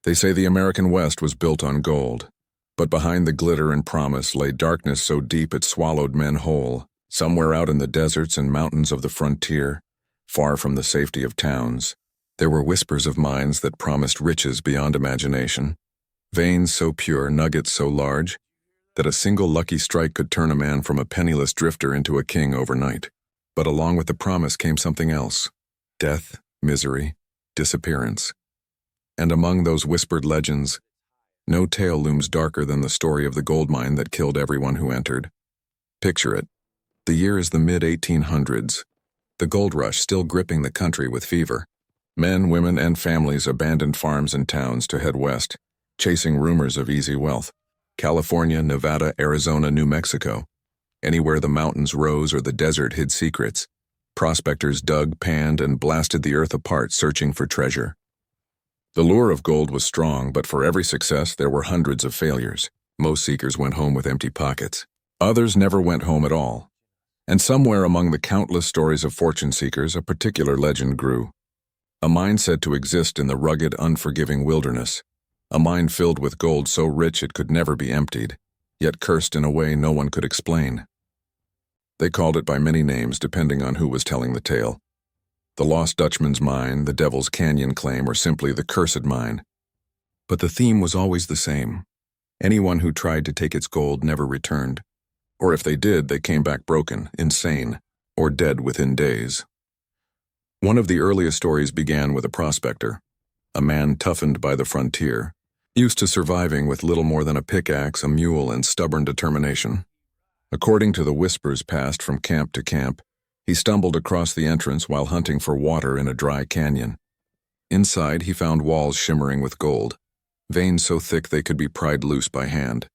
They say the American West was built on gold, but behind the glitter and promise lay darkness so deep it swallowed men whole, somewhere out in the deserts and mountains of the frontier, far from the safety of towns. There were whispers of mines that promised riches beyond imagination, veins so pure, nuggets so large, that a single lucky strike could turn a man from a penniless drifter into a king overnight. But along with the promise came something else: death, misery, disappearance. And among those whispered legends, no tale looms darker than the story of the gold mine that killed everyone who entered. Picture it. The year is the mid-1800s. The gold rush still gripping the country with fever. Men, women, and families abandoned farms and towns to head west, chasing rumors of easy wealth. California, Nevada, Arizona, New Mexico. Anywhere the mountains rose or the desert hid secrets, prospectors dug, panned, and blasted the earth apart searching for treasure. The lure of gold was strong, but for every success there were hundreds of failures. Most seekers went home with empty pockets. Others never went home at all. And somewhere among the countless stories of fortune seekers, a particular legend grew. A mine said to exist in the rugged, unforgiving wilderness. A mine filled with gold so rich it could never be emptied, yet cursed in a way no one could explain. They called it by many names depending on who was telling the tale. The Lost Dutchman's Mine, the Devil's Canyon Claim, or simply the Cursed Mine. But the theme was always the same. Anyone who tried to take its gold never returned. Or if they did, they came back broken, insane, or dead within days. One of the earliest stories began with a prospector, a man toughened by the frontier, used to surviving with little more than a pickaxe, a mule, and stubborn determination. According to the whispers passed from camp to camp, he stumbled across the entrance while hunting for water in a dry canyon. Inside, he found walls shimmering with gold, veins so thick they could be pried loose by hand.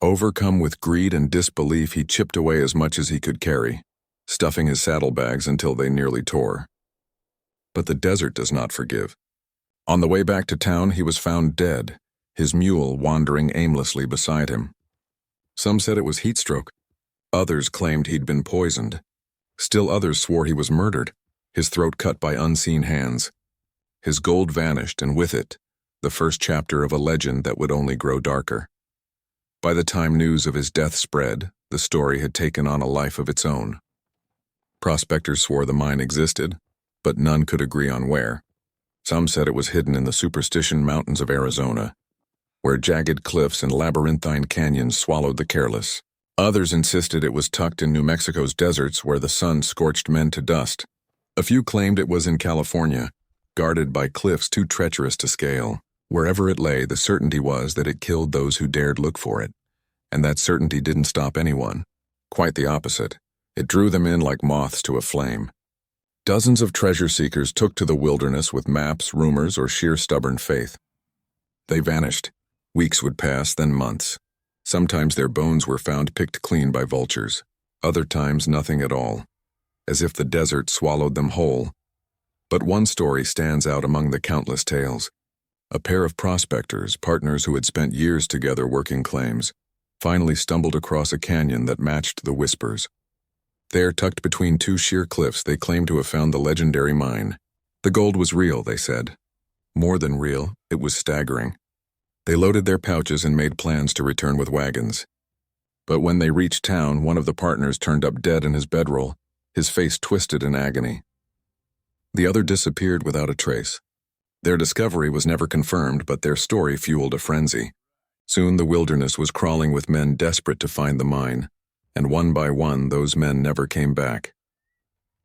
Overcome with greed and disbelief, he chipped away as much as he could carry, stuffing his saddlebags until they nearly tore. But the desert does not forgive. On the way back to town, he was found dead, his mule wandering aimlessly beside him. Some said it was heat stroke. Others claimed he'd been poisoned. Still others swore he was murdered, his throat cut by unseen hands. His gold vanished, and with it, the first chapter of a legend that would only grow darker. By the time news of his death spread, the story had taken on a life of its own. Prospectors swore the mine existed, but none could agree on where. Some said it was hidden in the Superstition mountains of Arizona, where jagged cliffs and labyrinthine canyons swallowed the careless. Others insisted it was tucked in New Mexico's deserts where the sun scorched men to dust. A few claimed it was in California, guarded by cliffs too treacherous to scale. Wherever it lay, the certainty was that it killed those who dared look for it. And that certainty didn't stop anyone. Quite the opposite. It drew them in like moths to a flame. Dozens of treasure seekers took to the wilderness with maps, rumors, or sheer stubborn faith. They vanished. Weeks would pass, then months. Sometimes their bones were found picked clean by vultures. Other times nothing at all, as if the desert swallowed them whole. But one story stands out among the countless tales. A pair of prospectors, partners who had spent years together working claims, finally stumbled across a canyon that matched the whispers. There, tucked between two sheer cliffs, they claimed to have found the legendary mine. The gold was real, they said. More than real, it was staggering. They loaded their pouches and made plans to return with wagons. But when they reached town, one of the partners turned up dead in his bedroll, his face twisted in agony. The other disappeared without a trace. Their discovery was never confirmed, but their story fueled a frenzy. Soon the wilderness was crawling with men desperate to find the mine, and one by one those men never came back.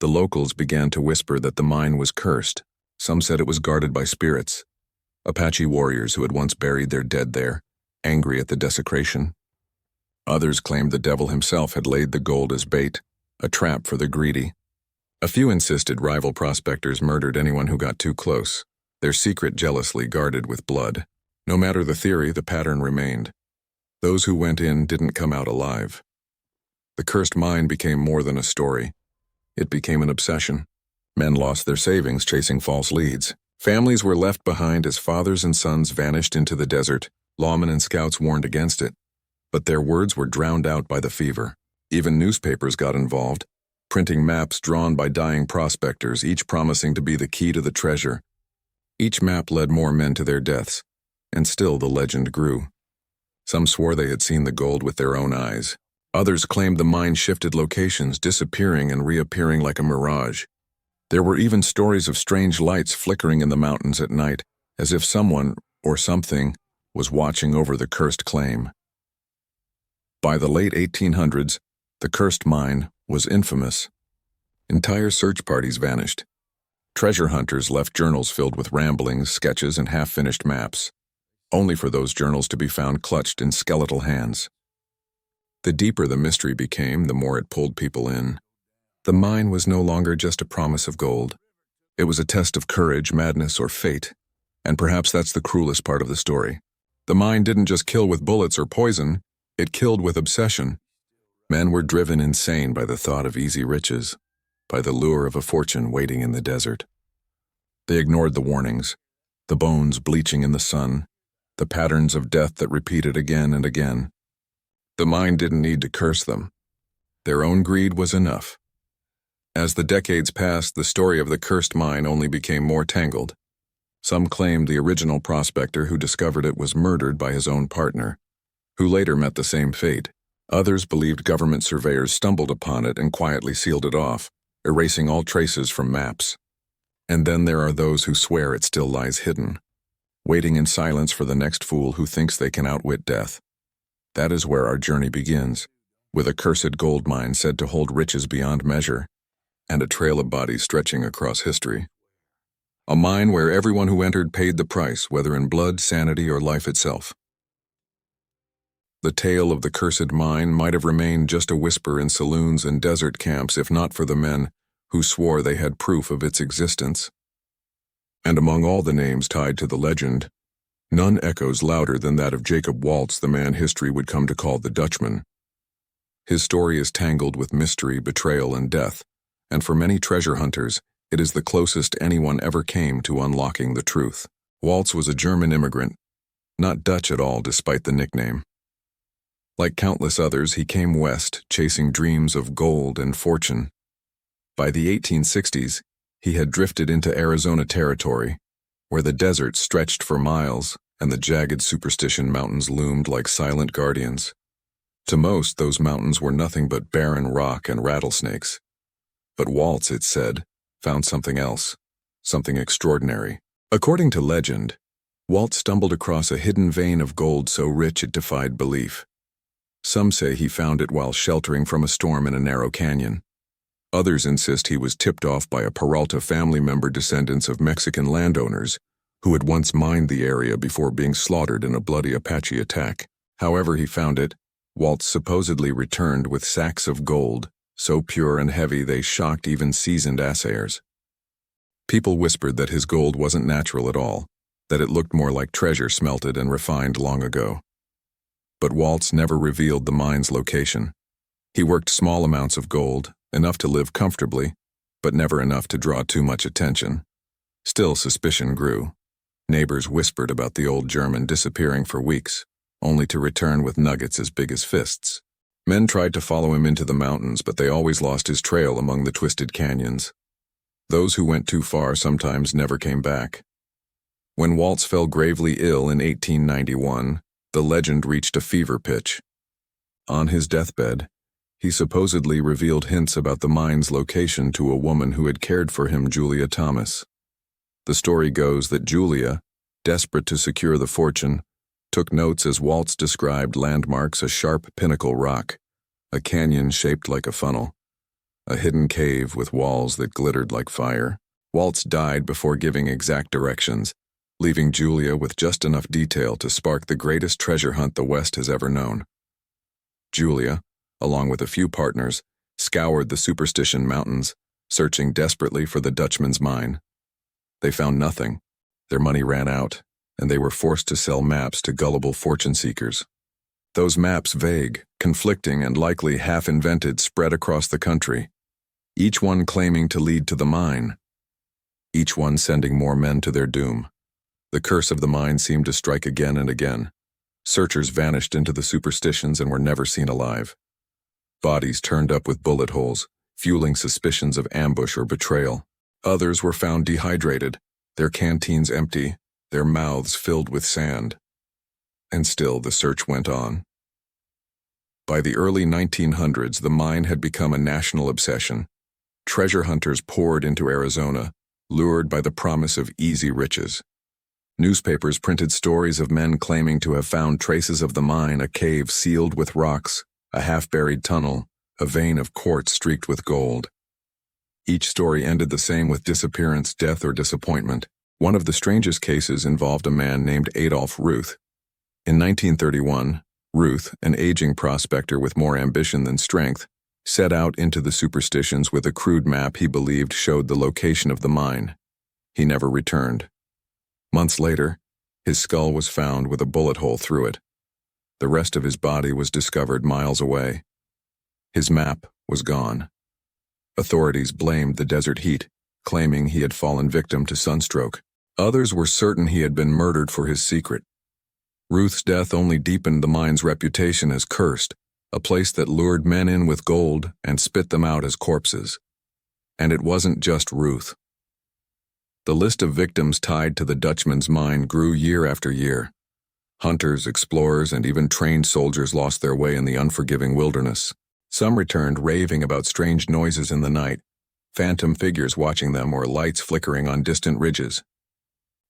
The locals began to whisper that the mine was cursed. Some said it was guarded by spirits. Apache warriors who had once buried their dead there, angry at the desecration. Others claimed the devil himself had laid the gold as bait, a trap for the greedy. A few insisted rival prospectors murdered anyone who got too close, their secret jealously guarded with blood. No matter the theory, the pattern remained. Those who went in didn't come out alive. The cursed mine became more than a story. It became an obsession. Men lost their savings chasing false leads. Families were left behind as fathers and sons vanished into the desert. Lawmen and scouts warned against it, but their words were drowned out by the fever. Even newspapers got involved, printing maps drawn by dying prospectors, each promising to be the key to the treasure. Each map led more men to their deaths, and still the legend grew. Some swore they had seen the gold with their own eyes. Others claimed the mine shifted locations, disappearing and reappearing like a mirage. There were even stories of strange lights flickering in the mountains at night, as if someone, or something, was watching over the cursed claim. By the late 1800s, the cursed mine was infamous. Entire search parties vanished. Treasure hunters left journals filled with ramblings, sketches, and half-finished maps, only for those journals to be found clutched in skeletal hands. The deeper the mystery became, the more it pulled people in. The mine was no longer just a promise of gold. It was a test of courage, madness, or fate. And perhaps that's the cruelest part of the story. The mine didn't just kill with bullets or poison, it killed with obsession. Men were driven insane by the thought of easy riches, by the lure of a fortune waiting in the desert. They ignored the warnings, the bones bleaching in the sun, the patterns of death that repeated again and again. The mine didn't need to curse them. Their own greed was enough. As the decades passed, the story of the cursed mine only became more tangled. Some claimed the original prospector who discovered it was murdered by his own partner, who later met the same fate. Others believed government surveyors stumbled upon it and quietly sealed it off, erasing all traces from maps. And then there are those who swear it still lies hidden, waiting in silence for the next fool who thinks they can outwit death. That is where our journey begins, with a cursed gold mine said to hold riches beyond measure, and a trail of bodies stretching across history. A mine where everyone who entered paid the price, whether in blood, sanity, or life itself. The tale of the cursed mine might have remained just a whisper in saloons and desert camps if not for the men who swore they had proof of its existence. And among all the names tied to the legend, none echoes louder than that of Jacob Waltz, the man history would come to call the Dutchman. His story is tangled with mystery, betrayal, and death, and for many treasure hunters, it is the closest anyone ever came to unlocking the truth. Waltz was a German immigrant, not Dutch at all despite the nickname. Like countless others, he came west, chasing dreams of gold and fortune. By the 1860s, he had drifted into Arizona territory, where the desert stretched for miles and the jagged Superstition mountains loomed like silent guardians. To most, those mountains were nothing but barren rock and rattlesnakes. But Waltz, it said, found something else, something extraordinary. According to legend, Waltz stumbled across a hidden vein of gold so rich it defied belief. Some say he found it while sheltering from a storm in a narrow canyon. Others insist he was tipped off by a Peralta family member, descendants of Mexican landowners, who had once mined the area before being slaughtered in a bloody Apache attack. However he found it, Waltz supposedly returned with sacks of gold, so pure and heavy they shocked even seasoned assayers. People whispered that his gold wasn't natural at all, that it looked more like treasure smelted and refined long ago. But Waltz never revealed the mine's location. He worked small amounts of gold, enough to live comfortably, but never enough to draw too much attention. Still, suspicion grew. Neighbors whispered about the old German disappearing for weeks, only to return with nuggets as big as fists. Men tried to follow him into the mountains, but they always lost his trail among the twisted canyons. Those who went too far sometimes never came back. When Waltz fell gravely ill in 1891, the legend reached a fever pitch. On his deathbed, he supposedly revealed hints about the mine's location to a woman who had cared for him, Julia Thomas. The story goes that Julia, desperate to secure the fortune, took notes as Waltz described landmarks: a sharp pinnacle rock, a canyon shaped like a funnel, a hidden cave with walls that glittered like fire. Waltz died before giving exact directions, leaving Julia with just enough detail to spark the greatest treasure hunt the West has ever known. Julia, along with a few partners, scoured the Superstition mountains, searching desperately for the Dutchman's mine. They found nothing. Their money ran out, and they were forced to sell maps to gullible fortune seekers. Those maps, vague, conflicting, and likely half-invented, spread across the country, each one claiming to lead to the mine, each one sending more men to their doom. The curse of the mine seemed to strike again and again. Searchers vanished into the Superstitions and were never seen alive. Bodies turned up with bullet holes, fueling suspicions of ambush or betrayal. Others were found dehydrated, their canteens empty, their mouths filled with sand. And still the search went on. By the early 1900s, the mine had become a national obsession. Treasure hunters poured into Arizona, lured by the promise of easy riches. Newspapers printed stories of men claiming to have found traces of the mine, a cave sealed with rocks, a half-buried tunnel, a vein of quartz streaked with gold. Each story ended the same, with disappearance, death, or disappointment. One of the strangest cases involved a man named Adolph Ruth. In 1931, Ruth, an aging prospector with more ambition than strength, set out into the Superstitions with a crude map he believed showed the location of the mine. He never returned. Months later, his skull was found with a bullet hole through it. The rest of his body was discovered miles away. His map was gone. Authorities blamed the desert heat, claiming he had fallen victim to sunstroke. Others were certain he had been murdered for his secret. Ruth's death only deepened the mine's reputation as cursed, a place that lured men in with gold and spit them out as corpses. And it wasn't just Ruth. The list of victims tied to the Dutchman's mine grew year after year. Hunters, explorers, and even trained soldiers lost their way in the unforgiving wilderness. Some returned raving about strange noises in the night, phantom figures watching them, or lights flickering on distant ridges.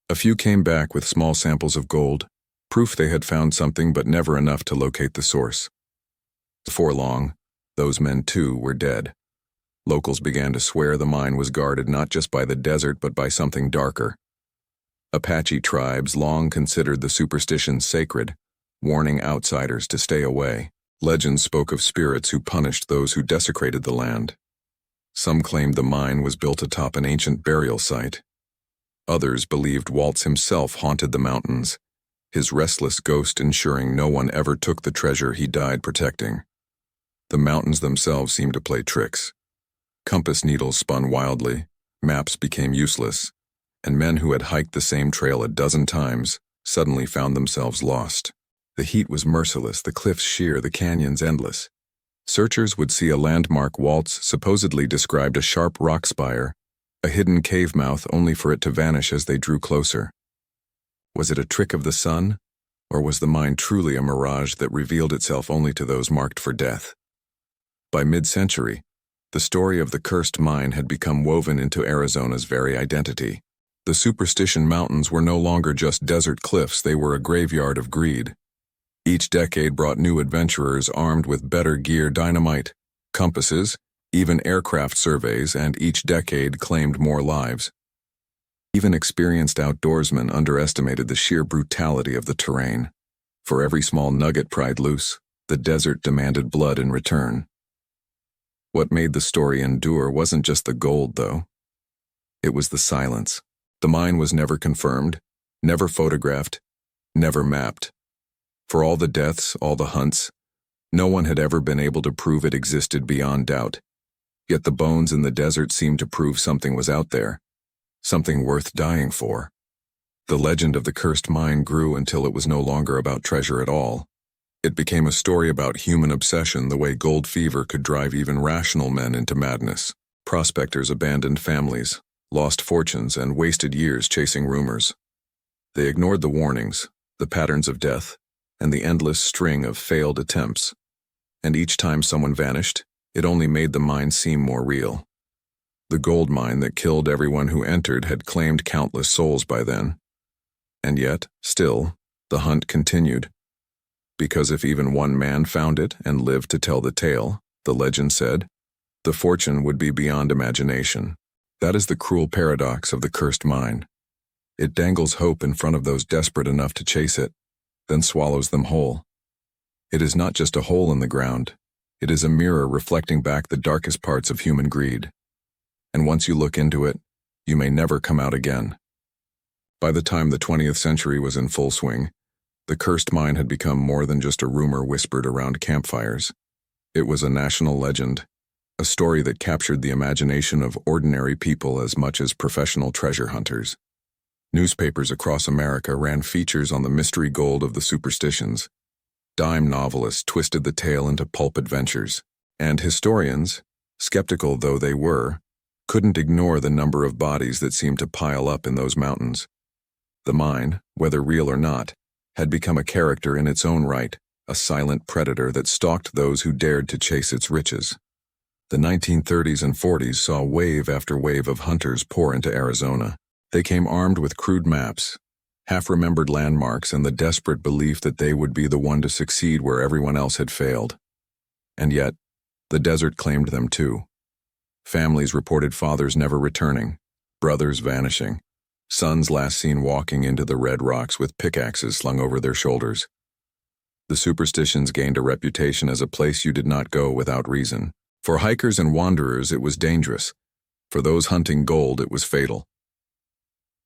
A few came back with small samples of gold, proof they had found something, but never enough to locate the source. Before long, those men too were dead. Locals began to swear the mine was guarded not just by the desert but by something darker. Apache tribes long considered the Superstition sacred, warning outsiders to stay away. Legends spoke of spirits who punished those who desecrated the land. Some claimed the mine was built atop an ancient burial site. Others believed Waltz himself haunted the mountains, his restless ghost ensuring no one ever took the treasure he died protecting. The mountains themselves seemed to play tricks. Compass needles spun wildly, maps became useless, and men who had hiked the same trail a dozen times suddenly found themselves lost. The heat was merciless, the cliffs sheer, the canyons endless. Searchers would see a landmark Waltz supposedly described a sharp rock spire, a hidden cave mouth, only for it to vanish as they drew closer. Was it a trick of the sun, or was the mine truly a mirage that revealed itself only to those marked for death? By mid-century, the story of the cursed mine had become woven into Arizona's very identity. The Superstition Mountains were no longer just desert cliffs, they were a graveyard of greed. Each decade brought new adventurers armed with better gear, dynamite, compasses, even aircraft surveys, and each decade claimed more lives. Even experienced outdoorsmen underestimated the sheer brutality of the terrain. For every small nugget pried loose, the desert demanded blood in return. What made the story endure wasn't just the gold, though. It was the silence. The mine was never confirmed, never photographed, never mapped. For all the deaths, all the hunts, no one had ever been able to prove it existed beyond doubt. Yet the bones in the desert seemed to prove something was out there, something worth dying for. The legend of the cursed mine grew until it was no longer about treasure at all. It became a story about human obsession, the way gold fever could drive even rational men into madness. Prospectors abandoned families, lost fortunes, and wasted years chasing rumors. They ignored the warnings, the patterns of death, and the endless string of failed attempts. And each time someone vanished, it only made the mine seem more real. The gold mine that killed everyone who entered had claimed countless souls by then. And yet, still, the hunt continued. Because if even one man found it and lived to tell the tale, the legend said, the fortune would be beyond imagination. That is the cruel paradox of the cursed mine. It dangles hope in front of those desperate enough to chase it, then swallows them whole. It is not just a hole in the ground. It is a mirror reflecting back the darkest parts of human greed. And once you look into it, you may never come out again. By the time the 20th century was in full swing, the cursed mine had become more than just a rumor whispered around campfires. It was a national legend, a story that captured the imagination of ordinary people as much as professional treasure hunters. Newspapers across America ran features on the mystery gold of the Superstitions. Dime novelists twisted the tale into pulp adventures, and historians, skeptical though they were, couldn't ignore the number of bodies that seemed to pile up in those mountains. The mine, whether real or not, had become a character in its own right, a silent predator that stalked those who dared to chase its riches. The 1930s and 40s saw wave after wave of hunters pour into Arizona. They came armed with crude maps, half-remembered landmarks, and the desperate belief that they would be the one to succeed where everyone else had failed. And yet, the desert claimed them too. Families reported fathers never returning, brothers vanishing, sons last seen walking into the red rocks with pickaxes slung over their shoulders. The Superstitions gained a reputation as a place you did not go without reason. For hikers and wanderers, it was dangerous. For those hunting gold, it was fatal.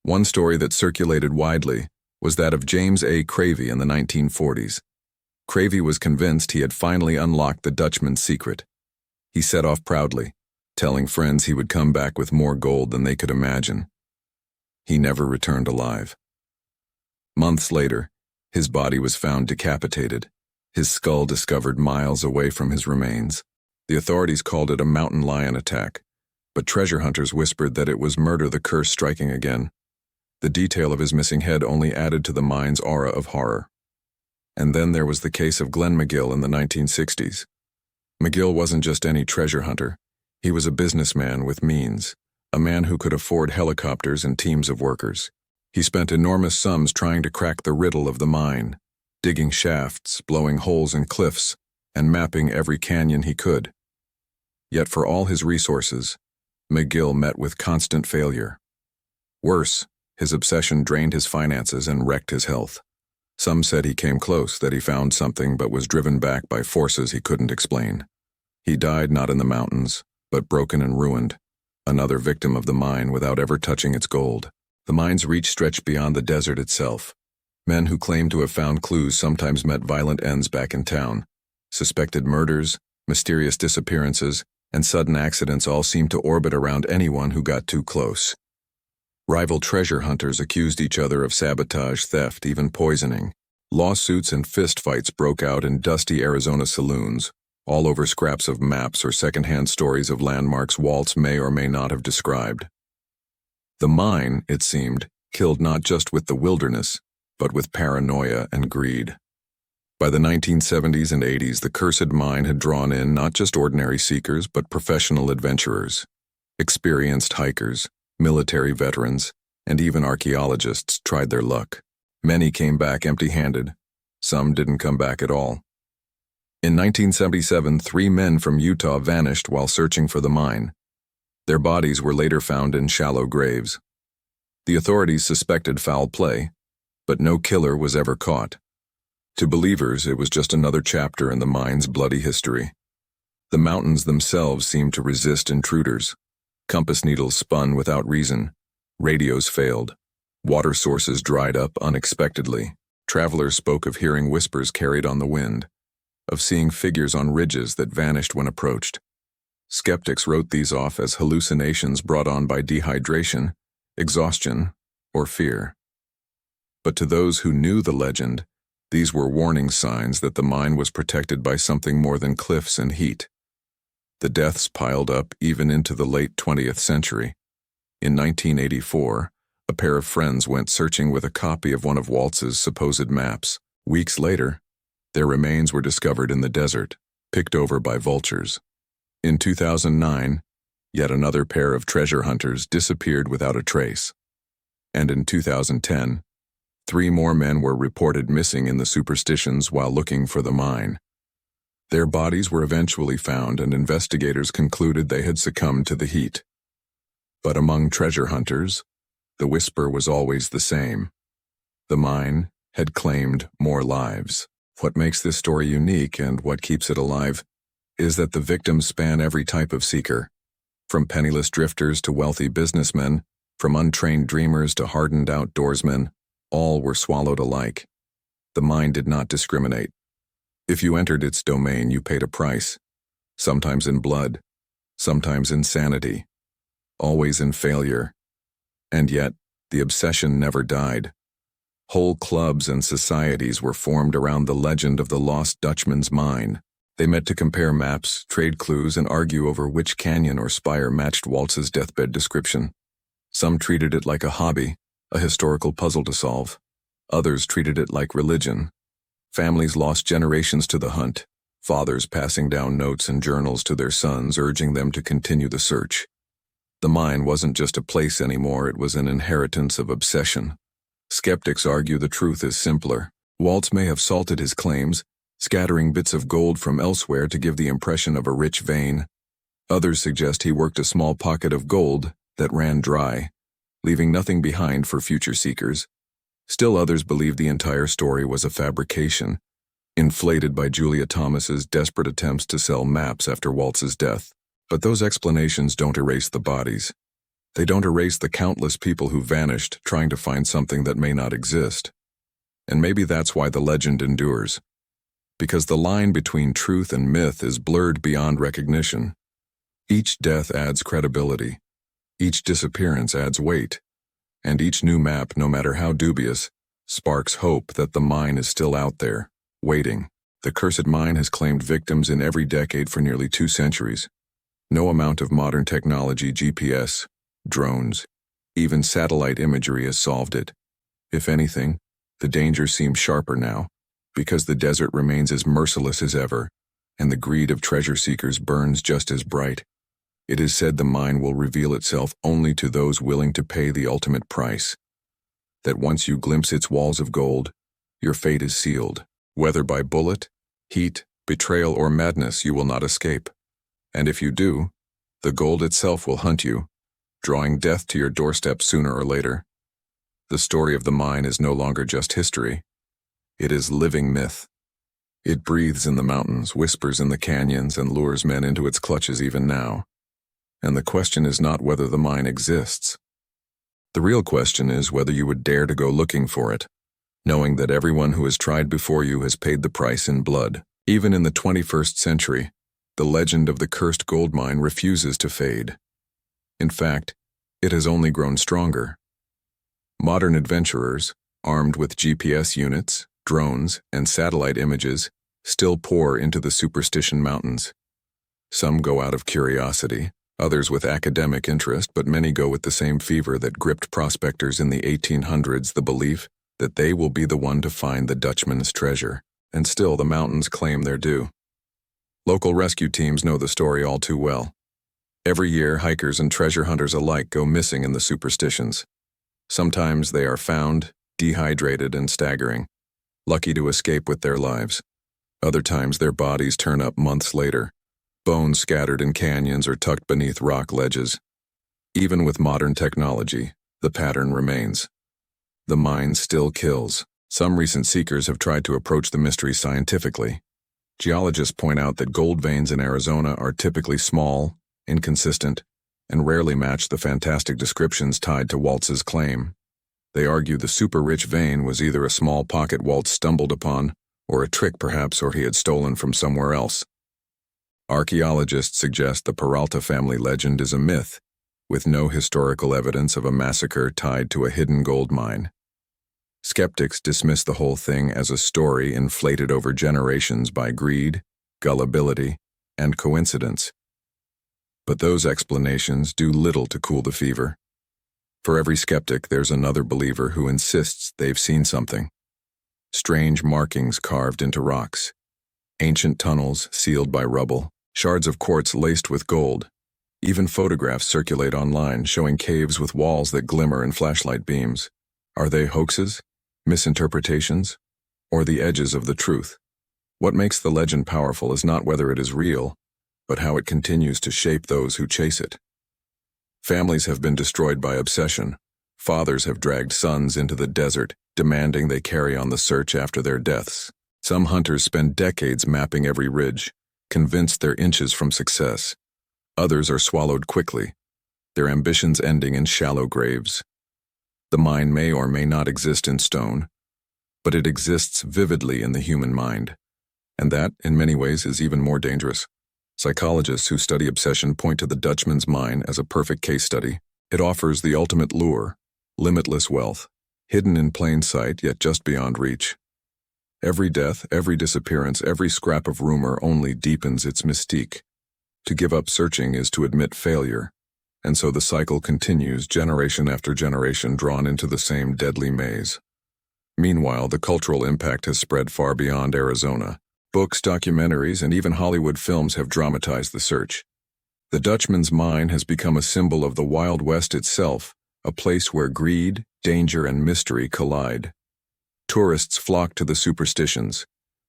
One story that circulated widely was that of James A. Cravey in the 1940s. Cravey was convinced he had finally unlocked the Dutchman's secret. He set off proudly, telling friends he would come back with more gold than they could imagine. He never returned alive. Months later, his body was found decapitated, his skull discovered miles away from his remains. The authorities called it a mountain lion attack, but treasure hunters whispered that it was murder, the curse striking again. The detail of his missing head only added to the mine's aura of horror. And then there was the case of Glenn McGill in the 1960s. McGill wasn't just any treasure hunter. He was a businessman with means, a man who could afford helicopters and teams of workers. He spent enormous sums trying to crack the riddle of the mine, digging shafts, blowing holes in cliffs, and mapping every canyon he could. Yet for all his resources, McGill met with constant failure. Worse, his obsession drained his finances and wrecked his health. Some said he came close, that he found something but was driven back by forces he couldn't explain. He died not in the mountains, but broken and ruined, another victim of the mine without ever touching its gold. The mine's reach stretched beyond the desert itself. Men who claimed to have found clues sometimes met violent ends back in town. Suspected murders, mysterious disappearances, and sudden accidents all seemed to orbit around anyone who got too close. Rival treasure hunters accused each other of sabotage, theft, even poisoning. Lawsuits and fistfights broke out in dusty Arizona saloons, all over scraps of maps or secondhand stories of landmarks Waltz may or may not have described. The mine, it seemed, killed not just with the wilderness, but with paranoia and greed. By the 1970s and 80s, the cursed mine had drawn in not just ordinary seekers, but professional adventurers. Experienced hikers, military veterans, and even archaeologists tried their luck. Many came back empty-handed. Some didn't come back at all. In 1977, 3 men from Utah vanished while searching for the mine. Their bodies were later found in shallow graves. The authorities suspected foul play, but no killer was ever caught. To believers, it was just another chapter in the mine's bloody history. The mountains themselves seemed to resist intruders. Compass needles spun without reason. Radios failed. Water sources dried up unexpectedly. Travelers spoke of hearing whispers carried on the wind, of seeing figures on ridges that vanished when approached. Skeptics wrote these off as hallucinations brought on by dehydration, exhaustion, or fear. But to those who knew the legend, these were warning signs that the mine was protected by something more than cliffs and heat. The deaths piled up even into the late 20th century. In 1984, a pair of friends went searching with a copy of one of Waltz's supposed maps. Weeks later, their remains were discovered in the desert, picked over by vultures. In 2009, yet another pair of treasure hunters disappeared without a trace. And in 2010, 3 more men were reported missing in the Superstitions while looking for the mine. Their bodies were eventually found, and investigators concluded they had succumbed to the heat. But among treasure hunters, the whisper was always the same. The mine had claimed more lives. What makes this story unique and what keeps it alive is that the victims span every type of seeker, from penniless drifters to wealthy businessmen, from untrained dreamers to hardened outdoorsmen. All were swallowed alike. The mine did not discriminate. If you entered its domain, you paid a price, sometimes in blood, sometimes in sanity, always in failure. And yet, the obsession never died. Whole clubs and societies were formed around the legend of the lost Dutchman's mine. They met to compare maps, trade clues, and argue over which canyon or spire matched Waltz's deathbed description. Some treated it like a hobby, a historical puzzle to solve. Others treated it like religion. Families lost generations to the hunt, fathers passing down notes and journals to their sons, urging them to continue the search. The mine wasn't just a place anymore, it was an inheritance of obsession. Skeptics argue the truth is simpler. Waltz may have salted his claims, scattering bits of gold from elsewhere to give the impression of a rich vein. Others suggest he worked a small pocket of gold that ran dry, leaving nothing behind for future seekers. Still others believe the entire story was a fabrication, inflated by Julia Thomas's desperate attempts to sell maps after Waltz's death. But those explanations don't erase the bodies. They don't erase the countless people who vanished trying to find something that may not exist. And maybe that's why the legend endures. Because the line between truth and myth is blurred beyond recognition. Each death adds credibility. Each disappearance adds weight. And each new map, no matter how dubious, sparks hope that the mine is still out there, waiting. The cursed mine has claimed victims in every decade for nearly 2 centuries. No amount of modern technology, GPS, drones, even satellite imagery has solved it. If anything, the danger seems sharper now, because the desert remains as merciless as ever, and the greed of treasure seekers burns just as bright. It is said the mine will reveal itself only to those willing to pay the ultimate price. That once you glimpse its walls of gold, your fate is sealed. Whether by bullet, heat, betrayal, or madness, you will not escape. And if you do, the gold itself will hunt you, drawing death to your doorstep sooner or later. The story of the mine is no longer just history. It is living myth. It breathes in the mountains, whispers in the canyons, and lures men into its clutches even now. And the question is not whether the mine exists. The real question is whether you would dare to go looking for it, knowing that everyone who has tried before you has paid the price in blood. Even in the 21st century, the legend of the cursed gold mine refuses to fade. In fact, it has only grown stronger. Modern adventurers, armed with GPS units, drones, and satellite images, still pour into the Superstition Mountains. Some go out of curiosity, others with academic interest, but many go with the same fever that gripped prospectors in the 1800s, the belief that they will be the one to find the Dutchman's treasure. And still the mountains claim their due. Local rescue teams know the story all too well. Every year, hikers and treasure hunters alike go missing in the Superstitions. Sometimes they are found, dehydrated and staggering, lucky to escape with their lives. Other times their bodies turn up months later, bones scattered in canyons or tucked beneath rock ledges. Even with modern technology, the pattern remains. The mine still kills. Some recent seekers have tried to approach the mystery scientifically. Geologists point out that gold veins in Arizona are typically small, inconsistent, and rarely match the fantastic descriptions tied to Waltz's claim. They argue the super-rich vein was either a small pocket Waltz stumbled upon, or a trick perhaps, or he had stolen from somewhere else. Archaeologists suggest the Peralta family legend is a myth, with no historical evidence of a massacre tied to a hidden gold mine. Skeptics dismiss the whole thing as a story inflated over generations by greed, gullibility, and coincidence. But those explanations do little to cool the fever. For every skeptic, there's another believer who insists they've seen something. Strange markings carved into rocks, ancient tunnels sealed by rubble, shards of quartz laced with gold. Even photographs circulate online showing caves with walls that glimmer in flashlight beams. Are they hoaxes, misinterpretations, or the edges of the truth? What makes the legend powerful is not whether it is real, but how it continues to shape those who chase it. Families have been destroyed by obsession. Fathers have dragged sons into the desert, demanding they carry on the search after their deaths. Some hunters spend decades mapping every ridge, convinced they're inches from success. Others are swallowed quickly, their ambitions ending in shallow graves. The mine may or may not exist in stone, but it exists vividly in the human mind. And that, in many ways, is even more dangerous. Psychologists who study obsession point to the Dutchman's mine as a perfect case study. It offers the ultimate lure, limitless wealth, hidden in plain sight yet just beyond reach. Every death, every disappearance, every scrap of rumor only deepens its mystique. To give up searching is to admit failure, And so the cycle continues, generation after generation, drawn into the same deadly maze. Meanwhile, the cultural impact has spread far beyond Arizona. Books, documentaries, and even Hollywood films have dramatized the search. The Dutchman's mine has become a symbol of the Wild West itself, a place where greed, danger, and mystery collide. Tourists flock to the superstitions,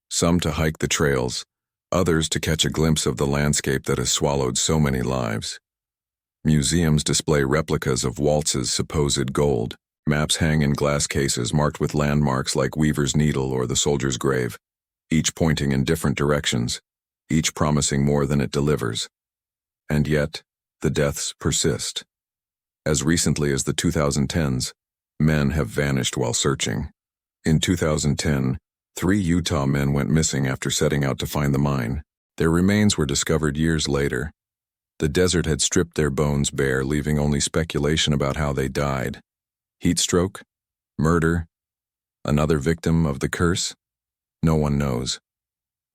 some to hike the trails, others to catch a glimpse of the landscape that has swallowed so many lives. Museums display replicas of Waltz's supposed gold. Maps hang in glass cases marked with landmarks like Weaver's Needle or the Soldier's Grave, each pointing in different directions, each promising more than it delivers. And yet, the deaths persist. As recently as the 2010s, men have vanished while searching. In 2010, 3 Utah men went missing after setting out to find the mine. Their remains were discovered years later. The desert had stripped their bones bare, leaving only speculation about how they died. Heat stroke? Murder? Another victim of the curse? No one knows.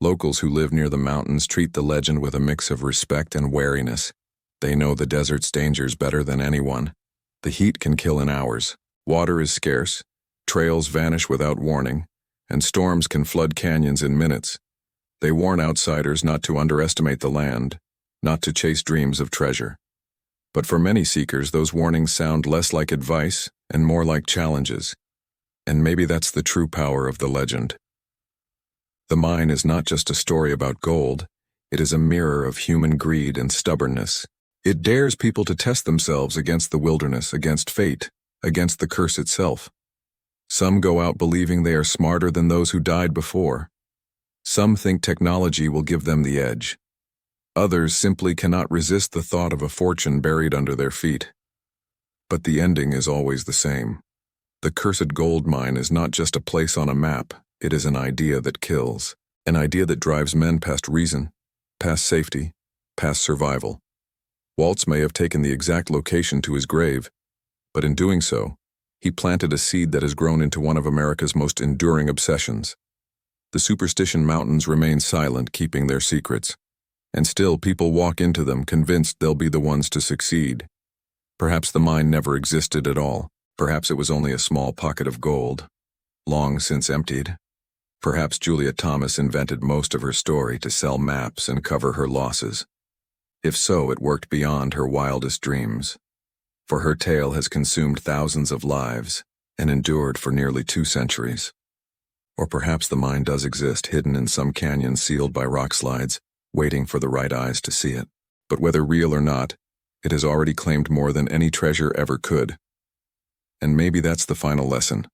Locals who live near the mountains treat the legend with a mix of respect and wariness. They know the desert's dangers better than anyone. The heat can kill in hours. Water is scarce. Trails vanish without warning. And storms can flood canyons in minutes. They warn outsiders not to underestimate the land, not to chase dreams of treasure. But for many seekers, those warnings sound less like advice and more like challenges. And maybe that's the true power of the legend. The mine is not just a story about gold, it is a mirror of human greed and stubbornness. It dares people to test themselves against the wilderness, against fate, against the curse itself. Some go out believing they are smarter than those who died before. Some think technology will give them the edge. Others simply cannot resist the thought of a fortune buried under their feet. But the ending is always the same. The cursed gold mine is not just a place on a map, it is an idea that kills. An idea that drives men past reason, past safety, past survival. Waltz may have taken the exact location to his grave, but in doing so, he planted a seed that has grown into one of America's most enduring obsessions. The Superstition Mountains remain silent, keeping their secrets. And still people walk into them convinced they'll be the ones to succeed. Perhaps the mine never existed at all. Perhaps it was only a small pocket of gold, long since emptied. Perhaps Julia Thomas invented most of her story to sell maps and cover her losses. If so, it worked beyond her wildest dreams. For her tale has consumed thousands of lives and endured for nearly 2 centuries. Or perhaps the mine does exist, hidden in some canyon sealed by rock slides, waiting for the right eyes to see it. But whether real or not, it has already claimed more than any treasure ever could. And maybe that's the final lesson.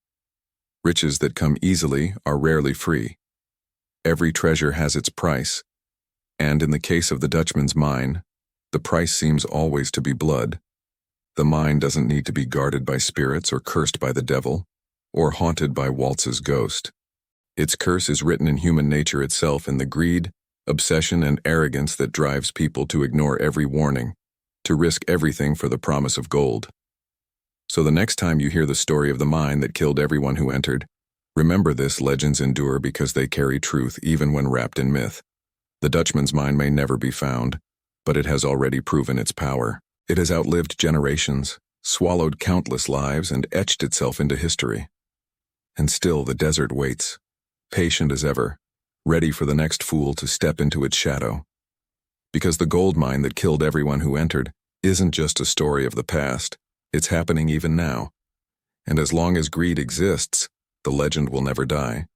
Riches that come easily are rarely free. Every treasure has its price. And in the case of the Dutchman's mine, the price seems always to be blood. The mine doesn't need to be guarded by spirits or cursed by the devil, or haunted by Waltz's ghost. Its curse is written in human nature itself, in the greed, obsession, and arrogance that drives people to ignore every warning, to risk everything for the promise of gold. So the next time you hear the story of the mine that killed everyone who entered, remember this: legends endure because they carry truth even when wrapped in myth. The Dutchman's mine may never be found, but it has already proven its power. It has outlived generations, swallowed countless lives, and etched itself into history. And still the desert waits, patient as ever, ready for the next fool to step into its shadow. Because the gold mine that killed everyone who entered isn't just a story of the past, it's happening even now. And as long as greed exists, the legend will never die.